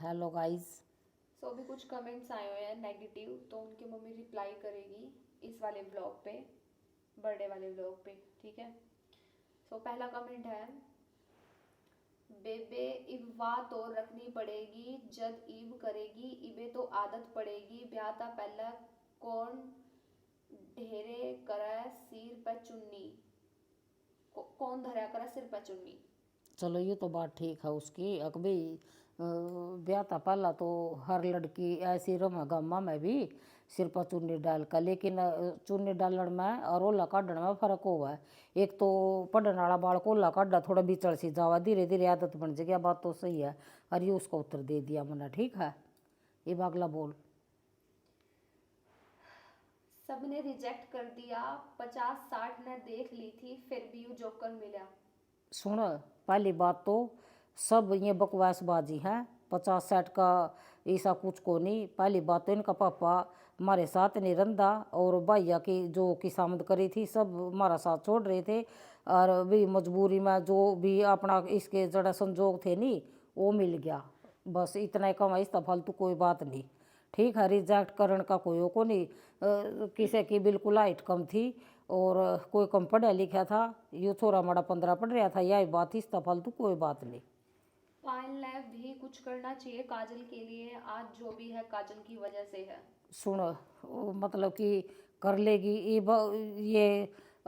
Hello guys. सो अभी कुछ comments आए हुए हैं नेगेटिव, तो उनकी मम्मी रिप्लाई करेगी इस वाले ब्लॉग पे, बर्थडे वाले ब्लॉग पे, ठीक है। सो पहला कमेंट है, बेबे इब वाह तो रखनी पड़ेगी जद ईब करेगी इबे तो आदत पड़ेगी ब्याह ता पहला कौन ढेरे करे सिर पे चुन्नी कौन धरा करे सिर पे चुन्नी। चलो ये तो बात ठीक है उसकी अकबी। ब्याह था पहला तो हर लड़की ऐसी रम गम्मा में भी सिर पर चुन्नी डाल कर, लेकिन चुन्नी डालने में और ओला काटने में फर्क हुआ है। एक तो पढ़ने वाला बालक ओला काटा थोड़ा बिचड़ सी जावा, धीरे धीरे आदत बन जाएगी। बात तो सही है। और ये उसका उत्तर दे दिया मैंने, ठीक है। ये अगला बोल। सबने रिजेक्ट कर दिया, 50-60 ने देख ली थी फिर भी यू जोकर मिला। सुन, पहली बात तो सब ये बकवासबाजी है। 50-60 का ऐसा कुछ को नहीं। पहली बात तो इनका पापा हमारे साथ नहीं रंधा, और भैया की जो किसामत करी थी सब हमारा साथ छोड़ रहे थे। और भी मजबूरी में जो भी अपना इसके जड़ा संजोग थे नहीं, वो मिल गया। बस इतना ही कम है, इसका फालतू कोई बात नहीं। ठीक है, रिजेक्ट करने का कोई को नहीं। किसी की बिल्कुल हाइट कम थी और कोई कम पढ़ा लिखा था। ये थोड़ा मोड़ा 15 पढ़ रहा था, यही बात, इसका फालतू कोई बात नहीं। पायल ने भी कुछ करना चाहिए काजल के लिए, आज जो भी है काजल की वजह से है। सुन, मतलब कि कर लेगी ये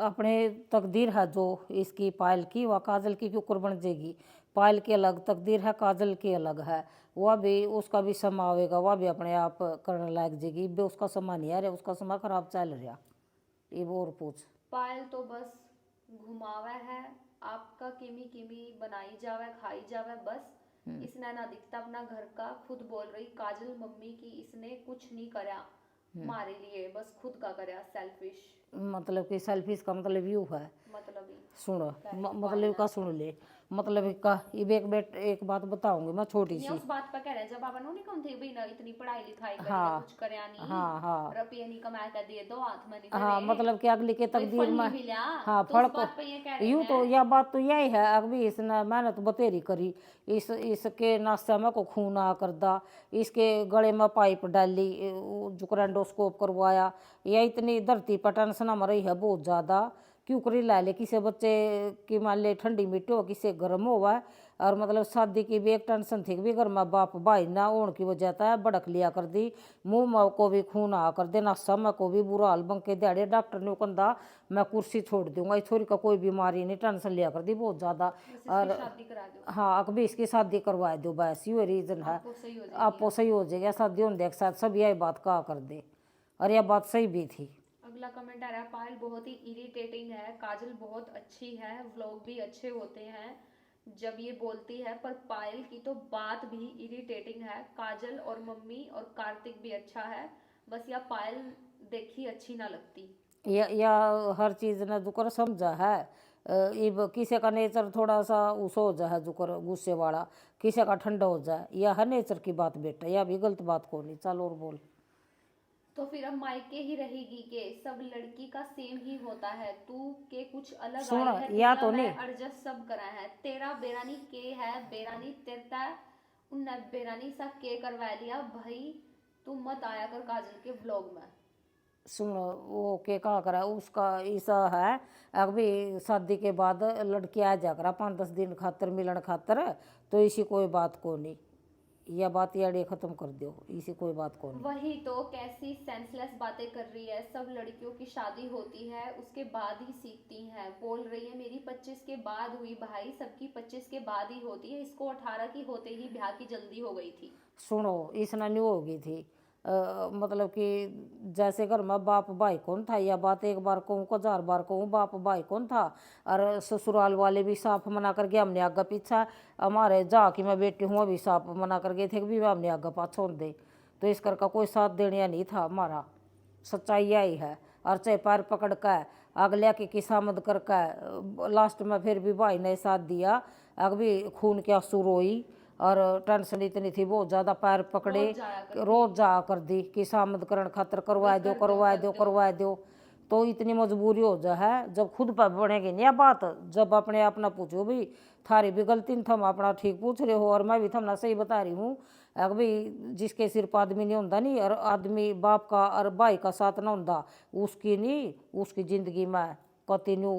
अपने तकदीर है जो इसकी पायल की, वह काजल की क्यों कुर्बान जाएगी। पायल की अलग तकदीर है, काजल की अलग है। वह भी उसका भी समा आवेगा, वह भी अपने आप करने लायक जाएगी। बे उसका समा नहीं आ रहा, उसका समा खराब चल रहा। ये और पूछ। पायल तो बस घुमावे है, आपका किमी किमी बनाई जावे खाई जावे बस। इसने ना दिखता अपना घर का, खुद बोल रही काजल मम्मी की इसने कुछ नहीं करा हमारे लिए, बस खुद का करा सेल्फिश। मतलब कि सेल्फिश का मतलब यू है। मतलब ही सुनो, कह रही पायल मतलब ने। का सुन ले। मतलब का ये एक बात बताऊंगी मैं छोटी ये सी। उस बात पर कह रहे हैं जब बाबा नहीं कौन थे भाई ना, इतनी पढ़ाई लिखाई करी ना हाँ कुछ करया नहीं, हाँ हाँ रुपये नहीं कमाया कर दिए दो हाथ में नहीं हाँ, धरे, मतलब कि अगली के कोई तकदीर फल में। नहीं मिला। हाँ, तो फल उस को बात पे ये कह रहे यूँ तो हैं। यह बात तो यही है। अभी इसने मेहनत बतेरी करी, इसके नाश्ते में को खून आ कर दा, इसके गले में पाइप डाली, जो करंडोस्कोप करवाया। यह इतनी धरती पर टेंशन में रही है बहुत ज़्यादा। क्यों करी ला ले, किसी बच्चे की मान ले ठंडी मिट्टी हो, किसी गर्म हुआ। और मतलब शादी की भी एक टेंशन थी कि भी घर में बाप भाई ना होने की वजह था भड़क लिया कर दी। मुँह में को भी खून आ कर दे, नशा में को भी बुरा हाल बन के दिहाड़े। डॉक्टर ने कहा मैं कुर्सी छोड़ दूंगा, इस छोरी का कोई बीमारी नहीं, टेंशन लिया कर दी बहुत ज़्यादा। बस इसकी और शादी करा दो, हाँ, अभी इसकी शादी करवा दो, बस ये रीज़न है। आपको सही हो जाएगी। आपको सही हो जाएगा, शादी होने देख साथ सब यही बात कहा कर दे। और यह बात सही भी थी। अगला कमेंट आ रहा है, पायल बहुत ही इरिटेटिंग है, काजल बहुत अच्छी है, व्लॉग भी अच्छे होते हैं जब ये बोलती है, पर पायल की तो बात भी इरिटेटिंग है। काजल और मम्मी और कार्तिक भी अच्छा है, बस या पायल देखी अच्छी ना लगती। या हर चीज़ ने जुकर समझा है। इब किसी का नेचर थोड़ा सा उस हो जाए जुकर गुस्से वाला, किसी का ठंडा हो जाए, यह है नेचर की बात बेटा, यह भी गलत बात को नहीं। चल और बोल। तो फिर अब मायके ही रहेगी के सब लड़की का सेम ही होता है, तू के कुछ अलग सुन, आई है या दुनिया तो में नहीं। एडजस्ट सब करा है, तेरा बेरानी के है बेरानी तेरता उन बेरानी सा के करवा लिया भाई। तू मत आया कर काजल के व्लॉग में। सुन, वो के कहा करा उसका ऐसा है। अभी शादी के बाद लड़की आ जा करा 5-10 दिन खातर मिलन खातर, तो इसी कोई बात को नहीं। यह बात यार ख़त्म कर दो, इसी कोई बात को नहीं। वही तो कैसी सेंसलेस बातें कर रही है, सब लड़कियों की शादी होती है उसके बाद ही सीखती हैं, बोल रही है मेरी 25 के बाद हुई, भाई सबकी 25 के बाद ही होती है, इसको 18 की होते ही ब्याह की जल्दी हो गई थी। सुनो, इसना न्यू हो गई थी। मतलब कि जैसे घर में बाप भाई कौन था, यह बात एक बार कहूँ को 1000 बार कहूँ, बाप भाई कौन था। और ससुराल वाले भी साफ मना कर गए, हमने आगे पीछा। हमारे जा कि मैं बेटी हूँ अभी साफ मना कर गए थे कि भी हमने आगे पाछ छोड़ दे। तो इस कर का कोई साथ देने नहीं था हमारा। सच्चाई यही है। और चाहे पैर पकड़ कर अगले की किसामत करके लास्ट में फिर भी भाई ने साथ दिया। अग भी खून के आंसू रोई और टेंशन इतनी थी बहुत ज़्यादा, पैर पकड़े रोज जाया करती, रोज जा कर दी किसामत करण खातर, करवा बस दो कर दो करवा कर दो दो। करवा दो। तो इतनी मजबूरी हो जा है जब खुद पर बनेगी नहीं बात, जब अपने आप ना पूछो भी थारी भी गलती नहीं, थम अपना ठीक पूछ रहे हो और मैं भी थमना सही बता रही हूँ। अगर भाई जिसके सिर पर आदमी नहीं होता नहीं और आदमी बाप का और भाई का साथ ना होता उसकी नहीं, उसकी जिंदगी में कंटिन्यू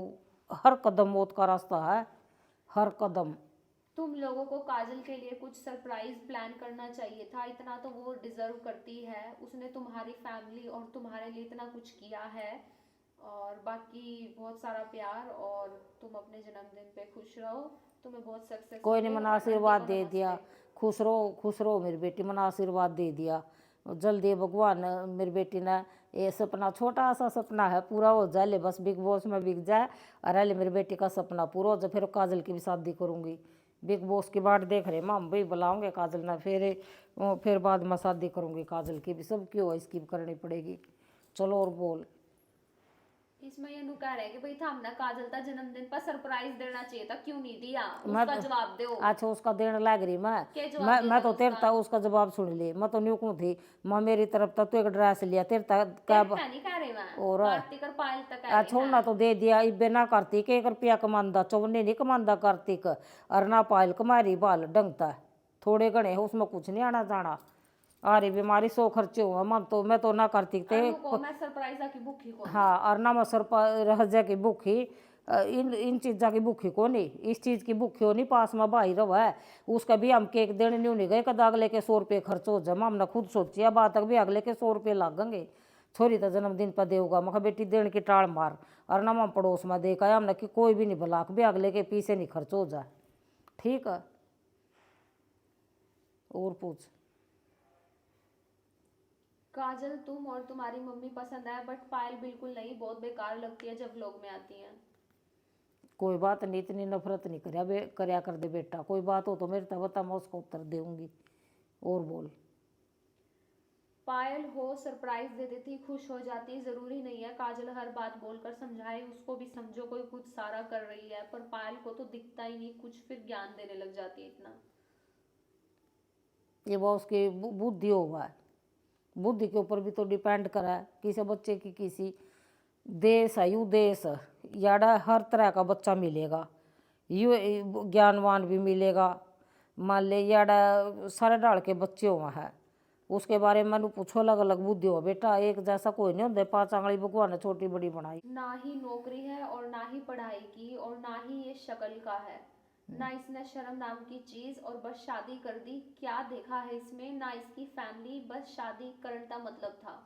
हर कदम मौत का रास्ता है, हर कदम। तुम लोगों को काजल के लिए कुछ सरप्राइज प्लान करना चाहिए था, इतना तो वो डिजर्व करती है। उसने तुम्हारी फैमिली और तुम्हारे लिए इतना कुछ किया है। और बाकी बहुत सारा प्यार, और तुम अपने जन्मदिन पे खुश रहो। तुम्हें बहुत सक्सेस कोई मिले नहीं, मना और आंटी आशीर्वाद को दे दिया, नमस्ते। खुश रहो मेरी बेटी, मना आशीर्वाद दे दिया। जल्दी भगवान मेरी बेटी ने ये सपना, छोटा सा सपना है, पूरा हो जाए ले, बस बिग बॉस में बिक जाए और अरे मेरी बेटी का सपना पूरा हो जाए, फिर काजल की भी शादी करूँगी। बिग बॉस की बाट देख रहे हम भाई, बुलाओगे काजल ना, फिर बाद में शादी करूँगी काजल की भी, सब क्यों इसकी भी करनी पड़ेगी। चलो और बोल। इसमें ये नु कह रहे हैं कि भाई था ना काजल का जन्मदिन पर सरप्राइज देना चाहिए था, क्यों नहीं दिया? मैं उसका जवाब दो। अच्छा उसका देने लग रही क्या मैं जवाब मैं मैं देता तो तेरे उसका? था उसका जवाब सुन ली, मैं तो न्यू थी मैं, मेरी तरफ तक तो एक ड्रेस लिया तेरे तक तेरे क्या का नहीं कह रहे मैं, और कार्तिक और पायल तक कह रहे छोड़ना हैं। तो दे दिया इबे ना कार्तिक 1 रुपया कमांदा, चौने नहीं कमांदा कार्तिक, और ना पायल कमारी बाल डंगता है, थोड़े घने है उसमें कुछ नहीं आना जाना, अरे बीमारी 100 खर्चे हुआ मैं तो ना कार्तिक और थे। रुको, मैं सरप्राइज की भूखी को नहीं। हाँ और ना मैं सर पर रह की भूखी, इन चीज़ा की भूखी को नहीं, इस चीज़ की भूखी हो नहीं, पास में भाई रवा है उसका भी हम केक देने नहीं गए, कद अगले के 100 रुपये खर्च हो जाए, हमने खुद सोचिया बात तक भी अगले के 100 रुपये लागेंगे, छोरी तो जन्मदिन पर देगा, मैं बेटी देने की टाल मार, और ना हम पड़ोस में देखा हमने कि कोई भी नहीं भलाक भी अगले के पीछे नहीं खर्च हो जाए। ठीक है और पूछ। काजल तुम और तुम्हारी मम्मी पसंद है, बट पायल बिल्कुल नहीं, बहुत बेकार लगती है जब व्लॉग में आती है। कोई बात नहीं, इतनी नफरत नहीं करया कर दे बेटा, कोई बात हो तो मेरे तब बता, मैं उसको उत्तर दूंगी। और बोल। पायल हो सरप्राइज दे देती, खुश हो जाती, जरूरी नहीं है काजल हर बात बोलकर समझाए, उसको भी समझो कोई कुछ सारा कर रही है, पर पायल को तो दिखता ही नहीं कुछ, फिर ज्ञान देने लग जाती है इतना। ये वो उसकी बुद्धि होगा है, बुद्धि के ऊपर भी तो डिपेंड करा है, किसी बच्चे की किसी देश है यू देश याडा हर तरह का बच्चा मिलेगा, यू ज्ञानवान भी मिलेगा, मान ले याडा सारे डाल के बच्चे हुआ है, उसके बारे में मैंने पूछो अलग अलग बुद्धि हो बेटा, एक जैसा कोई नहीं होता, 5 आंगली भगवान ने छोटी बड़ी बनाई। ना ही नौकरी है और ना ही पढ़ाई की, और ना ही ये शक्ल का है, ना इसने शर्म नाम की चीज, और बस शादी कर दी, क्या देखा है इसमें? ना इसकी फैमिली, बस शादी करने का मतलब था।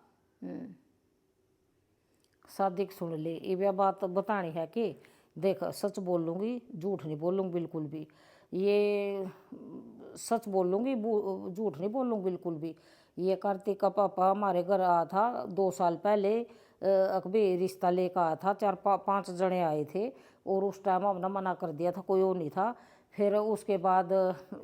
शादी की सुन ले, ये बात बतानी है कि देख सच बोल लूँगी, झूठ नहीं बोलूँगी बिल्कुल भी, ये सच बोल लूँगी, झूठ नहीं बोलूँगी बिल्कुल भी। ये कार्तिक का पापा हमारे घर आया था 2 साल पहले, अकबे रिश्ता लेकर आया था, 4-5 जने आए थे, और उस टाइम हमने मना कर दिया था, कोई और नहीं था। फिर उसके बाद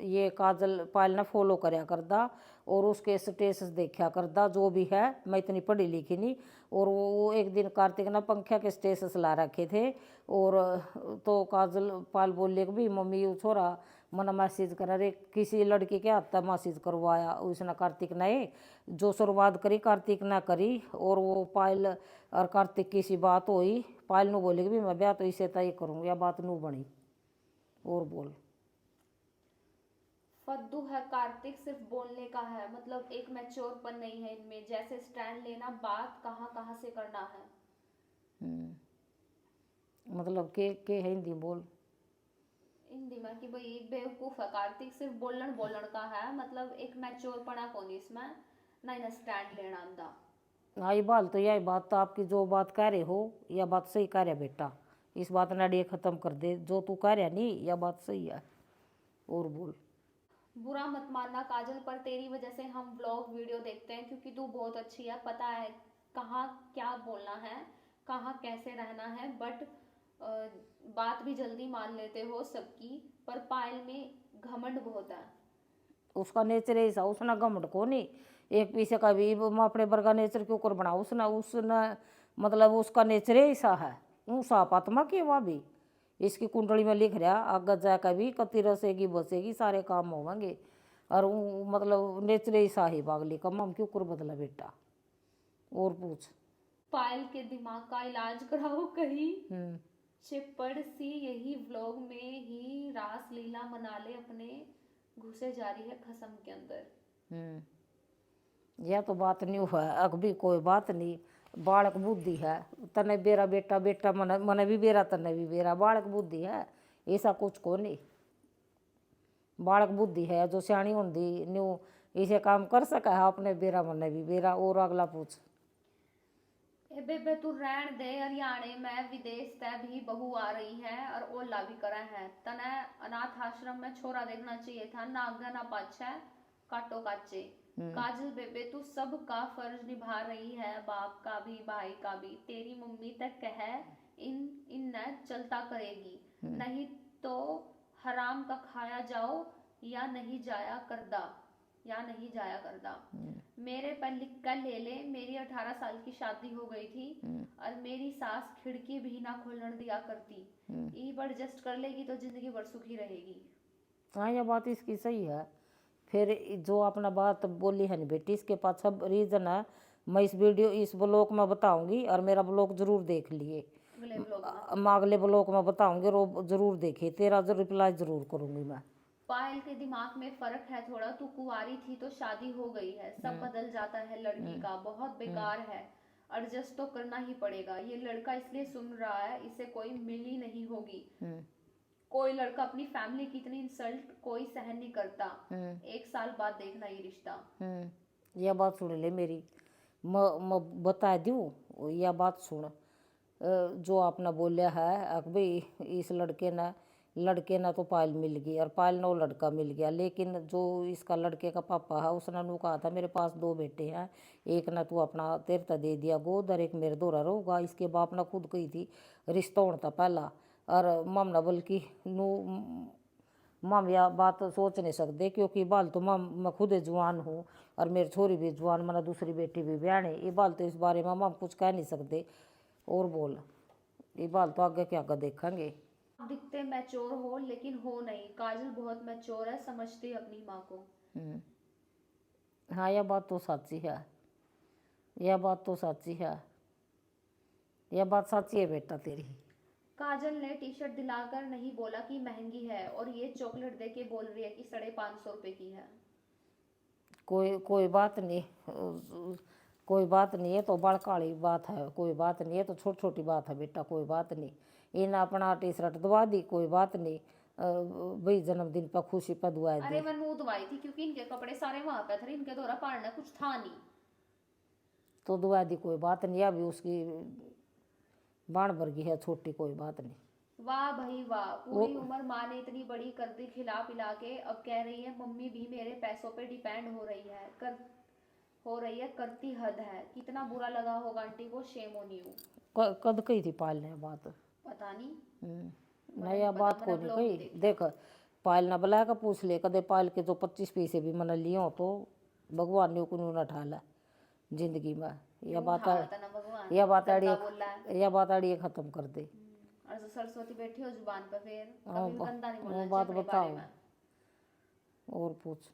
ये काजल पायल ने फॉलो करया करदा और उसके स्टेटस देखा करदा, जो भी है, मैं इतनी पढ़ी लिखी नहीं, और वो एक दिन कार्तिक ने पंखा के स्टेटस ला रखे थे, और तो काजल पायल बोले कि भी मम्मी वो छोरा मना मैसेज करा रे, किसी लड़की के हाथ मैसेज करवाया उसने कार्तिक ने, जो शुरुआत करी कार्तिक ने करी, और वो पायल और कार्तिक की सी बात हुई, पायल नू बोले कि भी मैं ब्याह तो इसे तय करूँगी, या बात नू बनी। और बोल। फद्दू है कार्तिक, सिर्फ बोलने का है, मतलब एक मैच्योरपन नहीं है इनमें, जैसे स्टैंड लेना, बात कहाँ कहाँ से करना है। मतलब के है हिंदी बोल। हिंदी में कि भाई बेवकूफ है कार्तिक, सिर्फ बोलन बोलन का है, मतलब एक मैच्योरपना कौन इसमें, ना इन्हें स्टैंड लेना आंदा। हाँ ये बात तो यही बात तो आपकी जो बात कह रहे हो यह बात सही कह रहे बेटा, इस बात ने अड़िए ख़त्म कर दे, जो तू कह रहा नहीं यह बात सही है। और बोल। बुरा मत मानना काजल, पर तेरी वजह से हम व्लॉग वीडियो देखते हैं, क्योंकि तू बहुत अच्छी है, पता है कहाँ क्या बोलना है, कहाँ कैसे रहना है, बट बात भी जल्दी मान लेते हो सबकी, पर पायल में घमंड बहुत है। उसका नेचर ऐसा, उसने घमंड को नहीं, एक पीछे का भी मैं अपने वर्गा नेचर के ऊपर बना, उसने मतलब उसका नेचर ऐसा है, ऊँसा आत्मा की वह भी, इसकी कुंडली में लिख रहा आगे जाकर भी कति रसेगी बसेगी सारे काम होंगे, और मतलब नेचर ऐसा ही बागली का, हम क्यों कर बदला बेटा। और पूछ। पायल के दिमाग का इलाज कराओ कहीं हम्म। चिपड़ सी यही व्लॉग में ही रास लीला मना ले अपने घुसे जा रही है खसम के अंदर। यह तो बात नहीं हुआ अग भी कोई बात नहीं, बालक बुद्धि है। तने बेरा बेटा बेटा मन मन भी बेरा तने भी बेरा, बालक बुद्धि है, ऐसा कुछ को नहीं। बालक बुद्धि है जो सियाणी होंगी न्यू इसे काम कर सका है अपने बेरा मन भी बेरा। और अगला पूछ। ए बेबे तू रहन दे, हरियाणे में विदेश तय भी बहू आ रही है और ओला भी करा है। तने अनाथ आश्रम में छोरा देखना चाहिए था, ना आगे ना पाछे काटो काचे। काजल बेबे तू सबका फर्ज निभा रही है, बाप का भी भाई का भी। तेरी मम्मी तक कह इन इन न चलता करेगी, नहीं तो हराम का खाया जाओ या नहीं जाया करदा, या नहीं जाया करदा। मेरे पर लिख कर ले ले, मेरी 18 साल की शादी हो गई थी और मेरी सास खिड़की भी ना खोलने दिया करती। ई बड़ जस्ट कर लेगी तो जिंदगी भर सुखी रहेगी। हाँ यह बात इसकी सही है। फिर जो अपना बात बोली है ना बेटी, इसके पास सब रीज़न है। मैं इस वीडियो इस ब्लॉग में बताऊंगी और मेरा ब्लॉग जरूर देख लिए। अगले ब्लॉग में मैं अगले ब्लॉग में बताऊंगी, रो जरूर देखे, तेरा जो रिप्लाई जरूर करूंगी मैं। पायल के दिमाग में फर्क है थोड़ा, तू कुंवारी थी तो शादी हो गई है, सब बदल जाता है लड़की का, बहुत बेकार है, एडजस्ट तो करना ही पड़ेगा। ये लड़का इसलिए सुन रहा है, इसे कोई मिली नहीं होगी। कोई लड़का अपनी फैमिली की इतनी इंसल्ट कोई सहन नहीं करता। 1 साल बाद देखना ये रिश्ता। यह बात सुन ले मेरी, मैं बता दूँ यह बात सुन। जो आपने बोलिया है अब भाई इस लड़के ना तो पायल मिल गई और पायल ना वो लड़का मिल गया, लेकिन जो इसका लड़के का पापा है उसने नू कहा था मेरे पास 2 बेटे हैं, एक ना तू अपना तेरता दे दिया गोद और एक मेरे दोहरा रहूगा। इसके बाप ने खुद कही थी रिश्ता होना था पहला, और मम ना बल्कि नू मम यह बात सोच नहीं सकते, क्योंकि बाल तो मम मैं खुद जवान हूँ और मेरी छोरी भी जवान, मैंने दूसरी बेटी भी ब्याहने, ये बाल तो इस बारे में मम कुछ कह नहीं सकते। और बोल, ये बाल तो आगे क्या आगे देखेंगे। आप दिखते मैच्योर हो लेकिन हो नहीं, काजल बहुत मैच्योर है, समझती है अपनी माँ को। हाँ यह बात तो सच्ची है, यह बात तो सच्ची है, यह बात सच्ची है बेटा तेरी। काजल ने टी शर्ट दिलाकर नहीं बोला कि महंगी है, और ये चॉकलेट दे के बोल रही है कि 550 रुपए की है। कोई बात नहीं, कोई बात नहीं है तो बड़काली बात है, कोई बात नहीं है तो छोटी छोटी बात है बेटा, कोई बात नहीं। इन अपना टी शर्ट दवा दी, कोई बात नहीं, भाई जन्मदिन पर खुशी पर दुआ अरे दी। मैं मुंह दवाई थी क्योंकि इनके कपड़े सारे वहां पे थे, इनके द्वारा पालना कुछ था नहीं तो दुआ दी, कोई बात नहीं। अभी उसकी बाण भर गई है छोटी, कोई बात नहीं। वाह भाई वाह, पूरी उम्र माँ ने इतनी बड़ी कर दी खिला पिला के, अब कह रही है मम्मी भी मेरे पैसों पे डिपेंड हो रही है, करती हद है। कितना बुरा लगा होगा आंटी को, शेम ऑन यू। कद कही थी पायल ने बात? पता नहीं, नया बात को नहीं कही। देख पायल ने बुलाया का पूछ ले, कदे पायल के जो 25 पैसे भी मन लिए हो तो भगवान ने को न ठाला जिंदगी में। यह बात अड़ी खत्म कर दे। और जो सरस्वती बैठी हो जुबान पे, फिर कभी गंदा नहीं बोलना बात चाहिए अपने बताओ बारे में। और पूछ।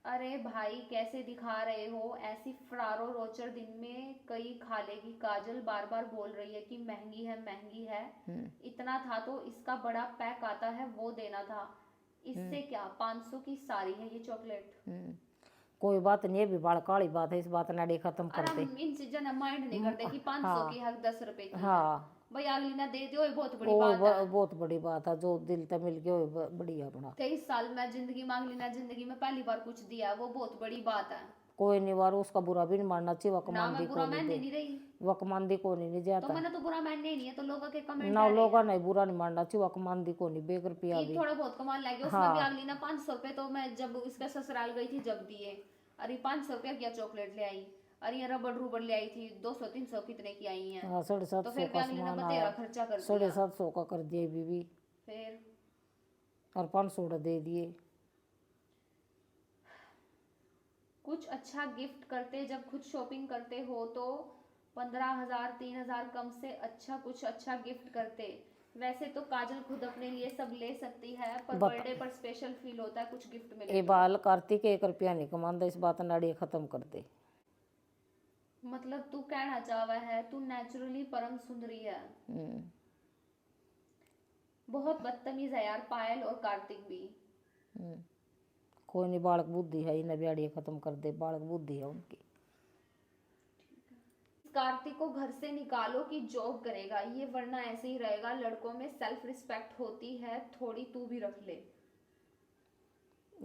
अरे भाई कैसे दिखा रहे हो, ऐसी फरारो रोचर दिन में कई खा लेगी। काजल बार बार बोल रही है कि महंगी है महंगी है, इतना था तो इसका बड़ा पैक आता है वो देना था, इससे क्या 500 की सारी है ये चॉकलेट। कोई बात नहीं, भी बड़ा काली बात है, इस बात ने खत्म कर दे। इन चीजों ने माइंड नहीं करते कि 500 की हक 10 रुपए की। हाँ भाई अगली ना दे दियो, ये बहुत बड़ी बात है। बहुत बड़ी बात है, जो दिल तक मिल गया बढ़िया अपना। 23 साल में जिंदगी मांग ली ना, जिंदगी में पहली बार कुछ दिया, वो बहुत बड़ी बात है। कोई नहीं वार उसका बुरा भी नहीं मानना चाहिए, वकमांदी को नहीं रही, वकमांदी को नहीं जाता। तो मैंने तो बुरा मानने नहीं है, तो लोगों के कमेंट ना लोगों नहीं बुरा नहीं मानना चाहिए, वकमांदी को नहीं। 1 रुपया भी थोड़ा बहुत कमाल लगे उसमें भी अगली ना 500 रुपए तो मैं जब इसके ससुराल गई थी जब दिए। अरे 500 रुपया क्या चॉकलेट ले आई, अरे ये रबड़ रूबड़ ले आई थी 200-300 कितने की आई हैं। 750 तो फिर अगली ने बतेरा खर्चा कर दिया, 750 का कर दिए बीबी, फिर और 500 दे दिए। कुछ अच्छा गिफ्ट करते, जब खुद शॉपिंग करते हो तो 15,000 3,000 कम से अच्छा कुछ अच्छा गिफ्ट करते। वैसे तो काजल खुद अपने लिए सब ले सकती है, पर बर्थडे पर स्पेशल फील होता है कुछ गिफ्ट मिले। ये बाल कार्तिक 1 रुपया नहीं कमांदा, इस बात नाड़ी खत्म कर दे। मतलब तू कहना चाहवा है तू नेचुरली परम सुंदरी है। हम्म, बहुत बदतमीज है यार पायल और कार्तिक भी। हम्म। कोई नहीं, बालक बुद्धि है, इन्हें ब्याड़िया खत्म कर दे, बालक बुद्धि है उनकी। कार्तिक को घर से निकालो कि जॉब करेगा ये, वरना ऐसे ही रहेगा। लड़कों में सेल्फ रिस्पेक्ट होती है थोड़ी, तू भी रख ले।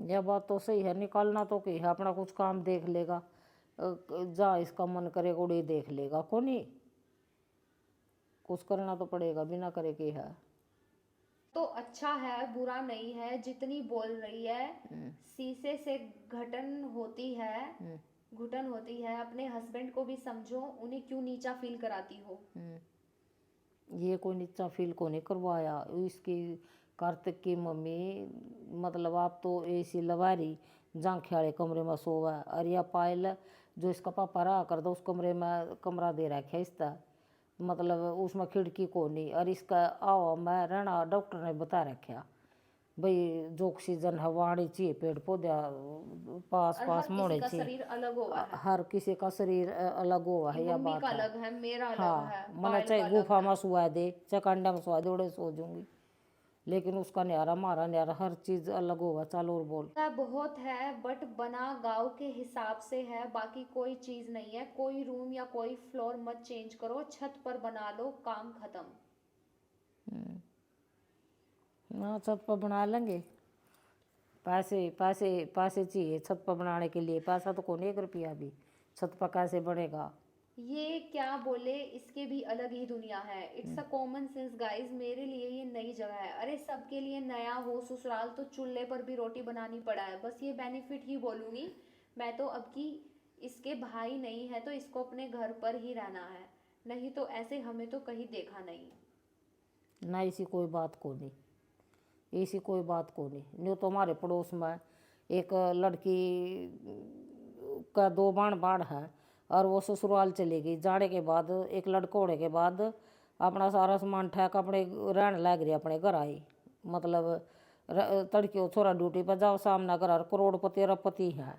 यह बात तो सही है, निकालना तो की है, अपना कुछ काम देख लेगा, जहाँ इसका मन करेगा उड़ी देख लेगा, को नहीं कुछ करना तो पड़ेगा, बिना करे की है। तो अच्छा है बुरा नहीं है, जितनी बोल रही है। शीशे से घटन होती है, घुटन होती है। अपने हस्बैंड को भी समझो, उन्हें क्यों नीचा फील कराती हो। ये कोई नीचा फील को नहीं करवाया इसकी, कार्तिक की मम्मी, मतलब आप तो ऐसी लवारी जांखे वाले कमरे में सोवा, और यह पायल जो इसका पापा रहा कर दो, उस कमरे में कमरा दे रखा है इसका, मतलब उसमें खिड़की को नहीं, और इसका आओ मैं रहना डॉक्टर ने बता रखा भाई, जो ऑक्सीजन हवा आनी चाहिए पेड़ पौधे पास और पास हर किसी मोड़े का चाहिए। शरीर अलग हुआ है हर किसी का शरीर अलग हुआ कि है, यह मम्मी बात का है। अलग है, मेरा अलग हाँ, है, मना पायल चाहे का अलग गुफा है। में सुआ दे, चाहे कंडा में सुआ दे, उड़े सो जाऊंगी, लेकिन उसका न्यारा मारा न्यारा हर चीज अलग होगा। चल और बोल। है बहुत है, बट बना गांव के हिसाब से है, बाकी कोई चीज नहीं है। कोई रूम या कोई फ्लोर मत चेंज करो, छत पर बना लो, काम खत्म। हाँ, छत पर बना लेंगे, पैसे पैसे पैसे चाहिए छत पर बनाने के लिए, पैसा तो कौन 1 रुपया भी, छत पर कैसे बनेगा। ये क्या बोले, इसके भी अलग ही दुनिया है। It's a common sense guys, मेरे लिए ये नई जगह है। अरे सबके लिए नया हो, ससुराल तो चूल्हे पर भी रोटी बनानी पड़ा है, बस ये बेनिफिट ही बोलूंगी मैं तो। अब की इसके भाई नहीं है तो इसको अपने घर पर ही रहना है, नहीं तो ऐसे हमें तो कहीं देखा नहीं। ना ऐसी कोई बात को नहीं, ऐसी कोई बात को नहीं। न्यू तो हमारे पड़ोस में एक लड़की का 2 बाण है, और वो ससुराल चली गई, जाने के बाद एक लड़का होने के बाद अपना सारा सामान ठेक अपने रहने लग रही, अपने घर आई, मतलब तड़के हो छोरा ड्यूटी पर जाओ, सामना घर और करोड़पति अरबपति है,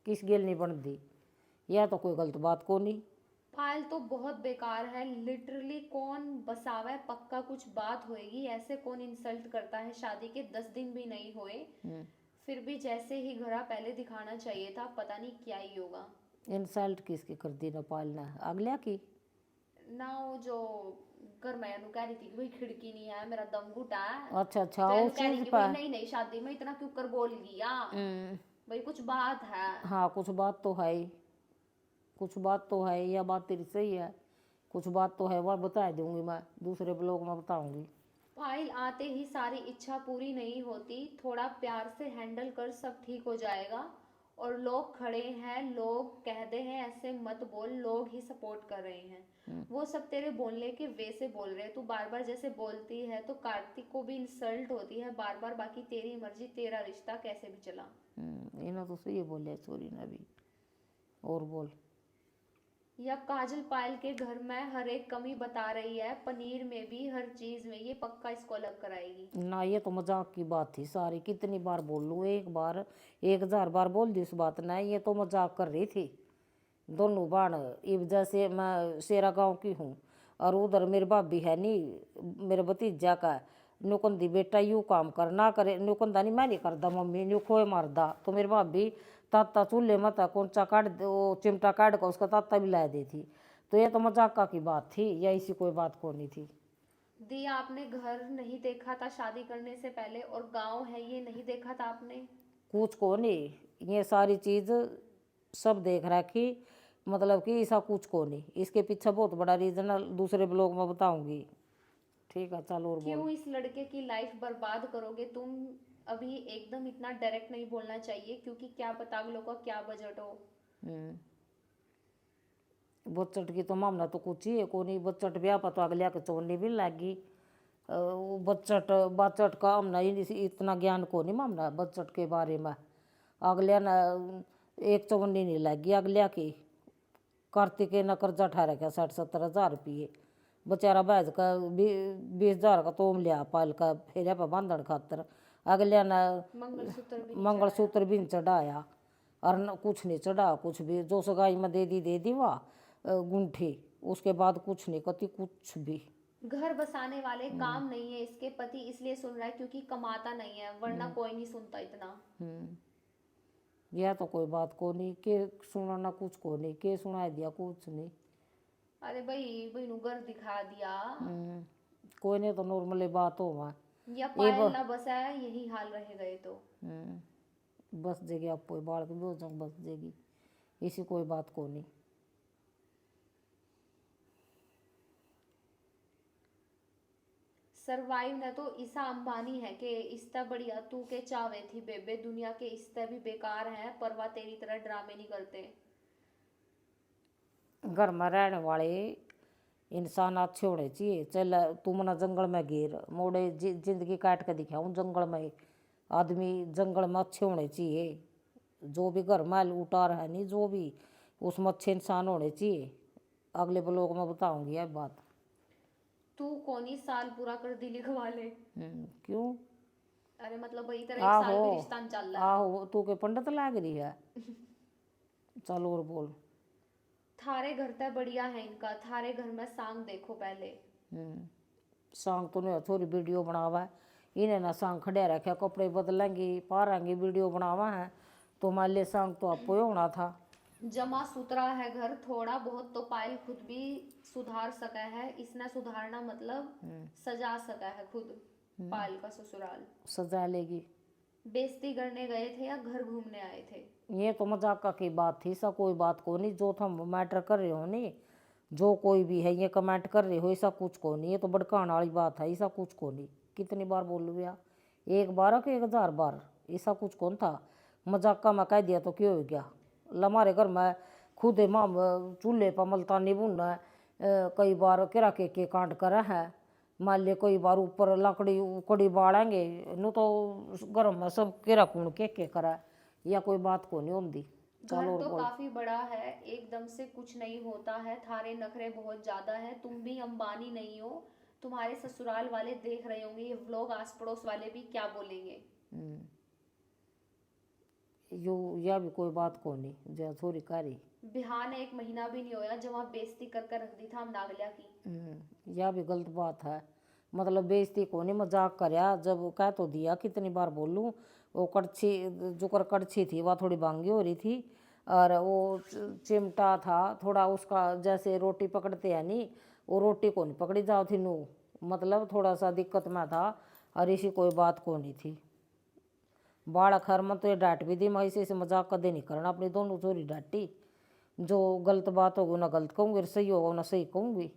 किस गेल नहीं बनती, यह तो कोई गलत बात को नहीं। फाइल तो बहुत बेकार है लिटरली। कौन बसावा है, पक्का कुछ बात होएगी। ऐसे कौन इंसल्ट करता है, शादी के 10 दिन भी नहीं हुए फिर भी जैसे ही घरा पहले दिखाना चाहिए था, पता नहीं क्या ही होगा। इंसल्ट किसकी कर दी ना पालना, अगला की ना वो जो घर में अनु कह रही थी कि भाई खिड़की नहीं है, मेरा दम घुटा है। अच्छा अच्छा तो वो अनु कह रही चीज कि भाई पर। नहीं नहीं शादी में इतना क्यों कर बोल गया, भाई कुछ बात है। हाँ, कुछ बात तो है ही, कुछ बात तो है, यह बात तेरी सही है, कुछ बात तो है, वह बता दूंगी मैं, दूसरे ब्लॉग में बताऊंगी। फाइल आते ही सारी इच्छा पूरी नहीं होती, थोड़ा प्यार से हैंडल कर, सब ठीक हो जाएगा। और लोग खड़े हैं, लोग कहते हैं ऐसे मत बोल, लोग ही सपोर्ट कर रहे हैं। वो सब तेरे बोलने के वे से बोल रहे हैं, तू बार बार जैसे बोलती है तो कार्तिक को भी इंसल्ट होती है बार बार। बाकी तेरी मर्जी, तेरा रिश्ता कैसे भी चला। इन्हें तो सही बोले चोरी ने भी, और बोल। या काजल पायल के घर में हर एक कमी बता रही है, पनीर में भी हर चीज में, ये पक्का इसको अलग कराएगी। ना ये तो मजाक की बात थी सारी, कितनी बार बोल लूँ, एक बार 1000 बार बोल दी उस बात ने, ये तो मजाक कर रही थी। दोनों बाण इब जैसे मैं शेरा गांव की हूँ, और उधर मेरी भाभी है नहीं, मेरे भतीजा का नुकंदी बेटा यूँ काम कर ना करे, नुकंदा नहीं मैं नहीं करदा मम्मी, न्यू खोए मारदा, तो मेरी भाभी ताता चूल्हे मत कौनचा काट वो चिमटा काट कर उसका ताता भी ला दी थी। तो ये तो मजाक की बात थी, या ऐसी कोई बात को नहीं थी। दिया आपने घर नहीं देखा था शादी करने से पहले, और गांव है ये नहीं देखा था आपने। कुछ को नहीं, ये सारी चीज़ सब देख रखी, मतलब कि ऐसा कुछ को नहीं, इसके पीछे बहुत बड़ा रीज़न दूसरे ब्लॉग में बताऊंगी। ठीक है, चलो और बोल। क्यों इस लड़के की लाइफ बर्बाद करोगे तुम। अभी एकदम इतना डायरेक्ट नहीं बोलना चाहिए, क्योंकि क्या पता अगलों का क्या बजट हो। बच्चट की तो मामला तो कुछ ही है को नहीं, बच्चट ब्याह पर तो अगलिया के चोरनी भी लगी, वो बच्चट बच्चट का हमने इतना ज्ञान को नहीं मामला बच्चट के बारे में, अगलिया न एक चवन्नी नहीं लगी अगलिया की। कार्तिकेय न कर्जा ठा रखा 60-70 हज़ार रुपये, बेचारा बैज का 20 हज़ार का तोम लिया पाल का फेरिया पर बांधन खातर, अगलिया न मंगलसूत्र भी नहीं चढ़ाया, और न कुछ नहीं चढ़ा कुछ भी, जो सगाई में दे दी वाह, गुंठे, उसके बाद कुछ नहीं कती कुछ भी। घर बसाने वाले काम नहीं है इसके पति, इसलिए सुन रहा है क्योंकि कमाता नहीं है, वरना कोई नहीं सुनता इतना। यह तो कोई बात को नहीं के सुनाना, कुछ को नहीं के सुना दिया कुछ नहीं। अरे भाई भाई नु घर दिखा दिया। कोई नहीं तो नॉर्मली बात हो वहाँ या पायल ना बसा है, यही हाल रह गए तो। बस जेगी आप बाढ़ के भी बस जेगी, इसी कोई बात को नहीं। सरवाइव न तो ईसा अंबानी है कि इससे बढ़िया तू के चावे थी बेबे, दुनिया के इससे भी बेकार है, परवाह तेरी तरह ड्रामे नहीं करते। घर में रहने वाले इंसान अच्छे होने चाहिए। चल तुम ना जंगल में गिर मोड़े जिंदगी काट के दिखाऊं जंगल में, आदमी जंगल में अच्छे होने चाहिए। जो भी घर में उतार है नहीं, जो भी उसमें अच्छे इंसान होने चाहिए। अगले ब्लॉग में बताऊंगी यह बात। तू कौन ही साल पूरा कर दी लिखवा ले। क्यों? अरे मतलब भाई तेरा एक साल भी रिश्ता नहीं चल रहा है। आहो तू के पंडित लाग रही है। चल और बोल। थारे घर तय बढ़िया है इनका, थारे घर में सांग देखो पहले। सांग तो नहीं थोड़ी वीडियो बनावा है, इन्हें ना सांग खड़े रखे, कपड़े बदलेंगी पारेंगी वीडियो बनावा है, तो मान ले सांग तो आपको ही होना था। जमा सुथरा है घर, थोड़ा बहुत तो पायल खुद भी सुधार सका है। इसने सुधारना मतलब सजा सका है खुद। पायल का ससुराल सजा लेगी। बेइज्जती करने गए थे या घर घूमने आए थे? ये तो मजाक की बात थी, ऐसा कोई बात को नहीं। जो तुम मैटर कर रहे हो नहीं, जो कोई भी है ये कमेंट कर रहे हो, ऐसा कुछ को नहीं। ये तो भड़काने वाली बात है, ऐसा कुछ को नहीं। कितनी बार बोल भैया, एक बार कि 1000 बार, ऐसा कुछ कौन था। मजाक का मैं कह दिया तो क्यों हो गया। हमारे घर में खुद माम चूल्हे पर मलतानी बुनना है, कई बार किरा के कांड करा है। मान ले कई बार ऊपर लकड़ी उकड़ी बाड़ेंगे नु तो गर्म में सब किरा कूण के करा है, या कोई बात को नहीं होती। घर तो काफी बड़ा है, एकदम से कुछ नहीं होता है। थारे नखरे बहुत ज्यादा है, तुम भी अंबानी नहीं हो। तुम्हारे ससुराल वाले देख रहे होंगे ये व्लॉग, आस पड़ोस वाले भी क्या बोलेंगे। यो या भी कोई बात को नहीं जो थोड़ी कारी। बिहान 1 महीना भी नहीं होया जब वहाँ बेइज्जती कर रख दी था हम नागलिया की। यह भी गलत बात है। मतलब बेइज्जती को नहीं, मजाक करया जब कह तो दिया। कितनी बार बोलूँ, वो कड़छी जो कर कड़छी थी वह थोड़ी भांगी हो रही थी, और वो चिमटा था थोड़ा उसका, जैसे रोटी पकड़ते हैं नहीं, वो रोटी को नहीं पकड़ी जाओ थी नू, मतलब थोड़ा सा दिक्कत में था। और इसी कोई बात को नहीं थी। बाढ़ खर में तो ये डांट भी दी, मैं इसे मजाक कदे नहीं करना। अपनी दोनों छोरी डांटी, जो गलत बात होगी ना गलत कहूँगी, सही होगा ना सही कहूँगी।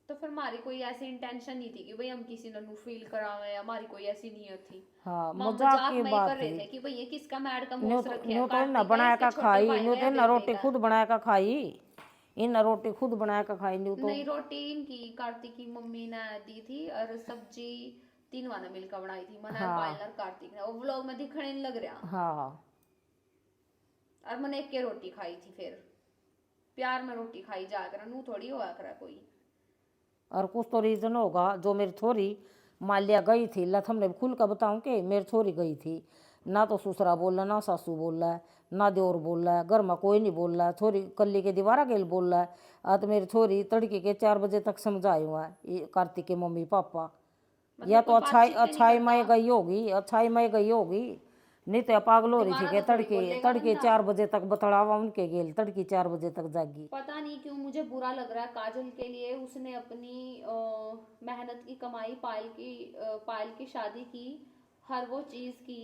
तो फिर हमारी कोई ऐसी इंटेंशन नहीं थी कि भाई हम किसी ने फील करावे, हमारी कोई ऐसी नीयत थी। हाँ मजाक की बात कर रहे थे कि भाई ये किसका मैड का मुंह रखे है। तो ना बनाया का खाई, न्यू तो ना रोटी खुद बनाया का खाई, इन रोटी खुद बनाया का खाई। न्यू तो नहीं, रोटी इनकी कार्तिक की मम्मी ने दी थी, और सब्जी 3 वाला मिलकर बनाई थी। मना पायल कार्तिक ने, वो व्लॉग में दिखने नहीं लग रहा। हाँ, और मैंने एक के रोटी खाई थी, फिर प्यार में रोटी खाई जा कर, नू थोड़ी हुआ करा कोई। और कुछ तो रीज़न होगा। जो मेरी थोड़ी माल्या गई थी, लथ हमने खुल कर बताऊँ कि मेरी थोड़ी गई थी, ना तो ससुरा बोल रहा, ना सासू बोल रहा है, ना देवर बोल रहा है, घर में कोई नहीं बोल रहा है। थोड़ी कल्ली के दीवारा गेल बोल रहा है। तो मेरी थोड़ी तड़के के 4 बजे तक समझाए हुआ है कार्तिक के मम्मी पापा। या तो अच्छाई में गई होगी, अच्छाई में गई होगी, नहीं तो पागल हो रही थी कि तड़के 4 बजे तक बतड़ावा उनके गेल, तड़के 4 बजे तक जागी। पता नहीं क्यों मुझे बुरा लग रहा है काजल के लिए। उसने अपनी मेहनत की कमाई पायल की शादी की, हर वो चीज की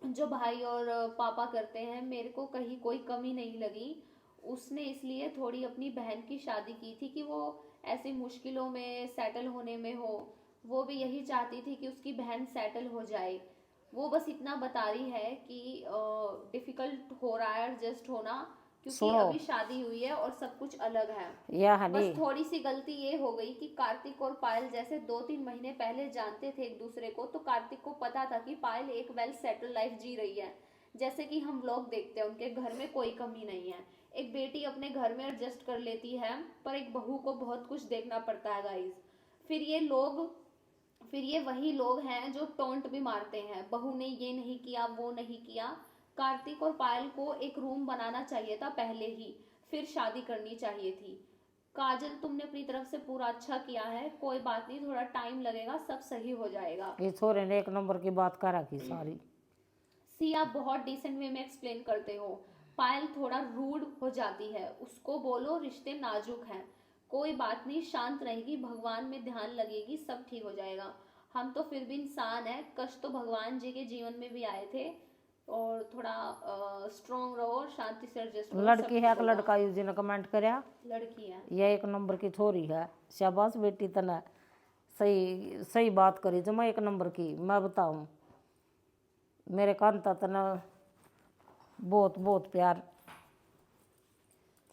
जो भाई और पापा करते हैं, मेरे को कहीं कोई कमी नहीं लगी। उसने इसलिए थोड़ी अपनी बहन की शादी की थी कि वो ऐसी मुश्किलों में सेटल होने में हो। वो भी यही चाहती थी कि उसकी बहन सेटल हो जाए। वो बस इतना बता रही है कि डिफिकल्ट हो रहा है एडजस्ट होना, क्योंकि अभी शादी हुई है और सब कुछ अलग है। बस थोड़ी सी गलती ये हो गई कि कार्तिक और पायल जैसे 2-3 महीने पहले जानते थे एक दूसरे को, तो कार्तिक को पता था कि पायल एक वेल सेटल लाइफ जी रही है। जैसे कि हम लोग देखते हैं उनके घर में कोई कमी नहीं है। एक बेटी अपने घर में एडजस्ट कर लेती है, पर एक बहू को बहुत कुछ देखना पड़ता है गाइस। फिर ये वही लोग हैं जो टोंट भी मारते हैं, बहू ने ये नहीं किया वो नहीं किया। कार्तिक और पायल को एक रूम बनाना चाहिए था पहले ही, फिर शादी करनी चाहिए थी। काजल तुमने अपनी तरफ से पूरा अच्छा किया है, कोई बात नहीं, थोड़ा टाइम लगेगा, सब सही हो जाएगा। ये छोरे ने एक नंबर की बात करा की सारी। सी आप बहुत डिसेंट वे में एक्सप्लेन करते हो। पायल थोड़ा रूड हो जाती है, उसको बोलो रिश्ते नाजुक हैं। कोई बात नहीं, शांत रहेगी, भगवान में ध्यान लगेगी, सब ठीक हो जाएगा। हम तो फिर भी इंसान है, कष्ट तो भगवान जी के जीवन में भी आए थे। और थोड़ा स्ट्रोंग रहो और शांति से एडजस्ट करो, सब लड़की ठीक है कि होगा। लड़का यूजी ने कमेंट करया। लड़की है। यह एक नंबर की छोरी है, शाबाश बेटी तना सही सही बात करी जमा एक नंबर की। मैं बताऊं मेरे कांता तना बहुत बहुत प्यार,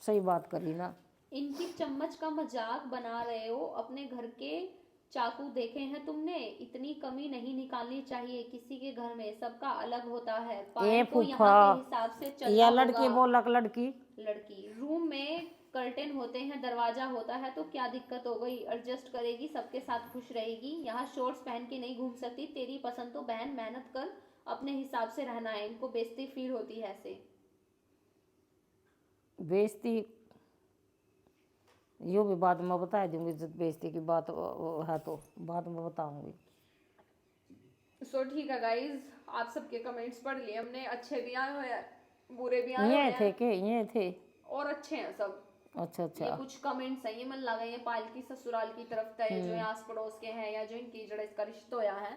सही बात करी ना। इनकी चम्मच का मजाक बना रहे हो, अपने घर के चाकू देखे हैं तुमने? इतनी कमी नहीं निकालनी चाहिए किसी के घर में, सबका अलग होता है। ए पायल को यहाँ फूफा, के हिसाब से या चलना लड़की होगा। बोलक लड़की। लड़की रूम में कर्टेन होते हैं, दरवाजा होता है, तो क्या दिक्कत हो गई? एडजस्ट करेगी, सबके साथ खुश रहेगी। यहाँ शॉर्ट्स पहन के नहीं घूम सकती, तेरी पसंद तो बहन, मेहनत कर, अपने हिसाब से रहना है। इनको बेइज्जती फील होती है ऐसे। बेइज्जती यो भी बाद में बता दूंगी, जब बेइज्जती की बात है तो बाद में बताऊंगी। सो ठीक है गाइज, आप सबके कमेंट्स पढ़ लिए हमने, अच्छे भी आए हुए हैं, बुरे भी आए हुए ये थे हैं, के ये थे। और अच्छे हैं सब। अच्छा ये अच्छा। कुछ कमेंट्स हैं, ये मन लगा ये पायल की ससुराल की तरफ था, जो यहाँ आस पड़ोस के हैं या जो इनकी जड़ इसका रिश्ता होया है।